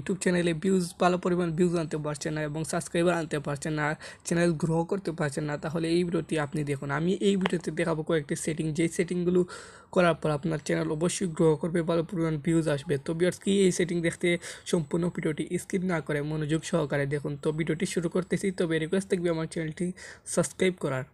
YouTube চ্যানেলে ভালো পরিমাণ ভিউজ আনতে পারছেন না এবং সাবস্ক্রাইবার আনতে পারছেন না, চ্যানেল গ্রো করতে পারছেন না, তাহলে এই ভিডিওটি আপনি দেখুন। আমি এই ভিডিওতে দেখাবো কয়েকটি সেটিং, যেই সেটিংগুলো করার পর আপনার চ্যানেল অবশ্যই গ্রো করবে, ভালো পরিমাণ ভিউজ আসবে। তো ভিউয়ার্স, কি এই সেটিং দেখতে সম্পূর্ণ ভিডিওটি স্কিপ না করে মনোযোগ সহকারে দেখুন। তো ভিডিওটি শুরু করতেছি, তবে রিকোয়েস্ট থাকবে আমার চ্যানেলটি সাবস্ক্রাইব করার।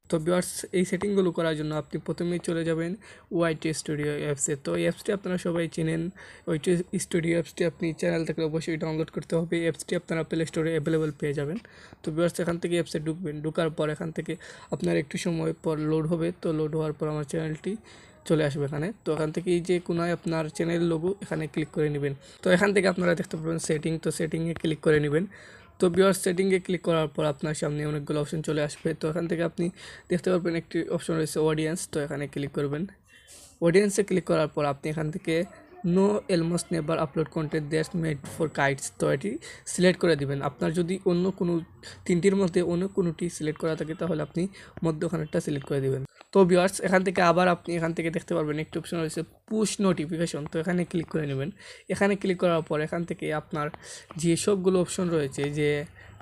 তো ভিউয়ার্স, এই সেটিংগুলো করার জন্য আপনি প্রথমেই চলে যাবেন ওয়াইটি স্টুডিও অ্যাপসে। তো এই অ্যাপসটি আপনারা সবাই চেনেন। ওয়াইটি স্টুডিও অ্যাপসটি আপনি চ্যানেল থেকে অবশ্যই ডাউনলোড করতে হবে। অ্যাপসটি আপনারা প্লে স্টোরে অ্যাভেলেবেল পেয়ে যাবেন। তো ভিউয়ার্স, এখান থেকে অ্যাপসে ঢুকবেন, ঢোকার পর এখান থেকে আপনার একটু সময় পর লোড হবে। তো লোড হওয়ার পর আমার চ্যানেলটি চলে আসবে এখানে। তো এখান থেকে এই যে কোনায় আপনার চ্যানেল লোগো, এখানে ক্লিক করে নেবেন। তো এখান থেকে আপনারা দেখতে পাবেন সেটিং, তো সেটিংয়ে ক্লিক করে নেবেন। তো ভিউয়ার্স, সেটিংয়ে ক্লিক করার পর আপনার সামনে অনেকগুলো অপশন চলে আসবে। তো এখান থেকে আপনি দেখতে পারবেন একটি অপশন রয়েছে অডিয়েন্স, তো এখানে ক্লিক করবেন। অডিয়েন্সে ক্লিক করার পর আপনি এখান থেকে no almost never upload content that's made for kids, তো এটি সিলেক্ট করে দিবেন। আপনার যদি অন্য কোনো তিনটির মধ্যে অন্য কোনোটি সিলেক্ট করা থাকে তাহলে আপনি মধ্যখানেরটা সিলেক্ট করে দিবেন। তো ভিউয়ার্স, এখান থেকে আবার আপনি এখান থেকে দেখতে পারবেন একটি অপশন রয়েছে পুশ নোটিফিকেশন, তো এখানে ক্লিক করে নেবেন। এখানে ক্লিক করার পর এখান থেকে আপনার যে সবগুলো অপশন রয়েছে, যে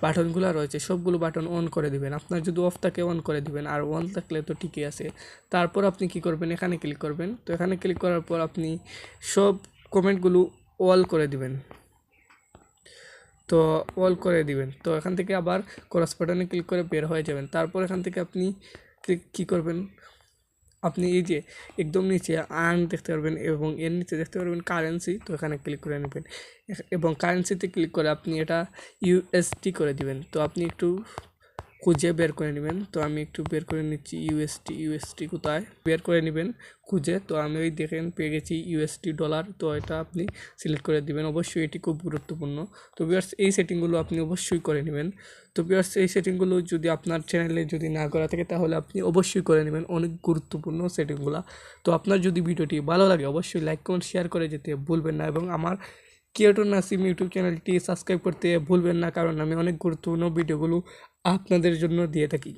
বাটনগুলো রয়েছে, সবগুলো বাটন অন করে দিবেন। আপনার যদি অফ থাকে অন করে দিবেন, আর অন থাকলে তো ঠিকই আছে। তারপর আপনি কি করবেন, এখানে ক্লিক করবেন। তো এখানে ক্লিক করার পর আপনি সব কমেন্টগুলো অল করে দিবেন। তো অল করে দিবেন। তো এখান থেকে আবার ক্রস বাটনে ক্লিক করে বের হয়ে যাবেন। তারপর এখান থেকে আপনি কী করবেন, আপনি এই যে একদম নিচে আর্ন দেখতে পারবেন এবং এর নিচে দেখতে পারবেন কারেন্সি, তো এখানে ক্লিক করে নেবেন এবং কারেন্সিতে ক্লিক করে আপনি এটা ইউএসডি করে দিবেন। তো আপনি একটু খুঁজে বের করে নেবেন। তো আমি একটু বের করে নিচ্ছি ইউএসডি কোথায়, বের করে নেবেন খুঁজে। তো আমি ওই দেখেন পেয়ে গেছি ইউএসডি ডলার, তো এটা আপনি সিলেক্ট করে দিবেন। অবশ্যই এটি খুব গুরুত্বপূর্ণ। তো ভিউয়ার্স, এই সেটিংগুলো আপনি অবশ্যই করে নেবেন। তো ভিউয়ার্স, এই সেটিংগুলো যদি আপনার চ্যানেলে যদি না করা থাকে তাহলে আপনি অবশ্যই করে নেবেন, অনেক গুরুত্বপূর্ণ সেটিংগুলো। তো আপনার যদি ভিডিওটি ভালো লাগে অবশ্যই লাইক কমেন্ট শেয়ার করে যেতে ভুলবেন না এবং আমার ক্রিয়েটর নাসিম ইউটিউব চ্যানেলটি সাবস্ক্রাইব করতে ভুলবেন না, কারণ আমি অনেক গুরুত্বপূর্ণ ভিডিওগুলো আপনাদের জন্য দিয়ে থাকি।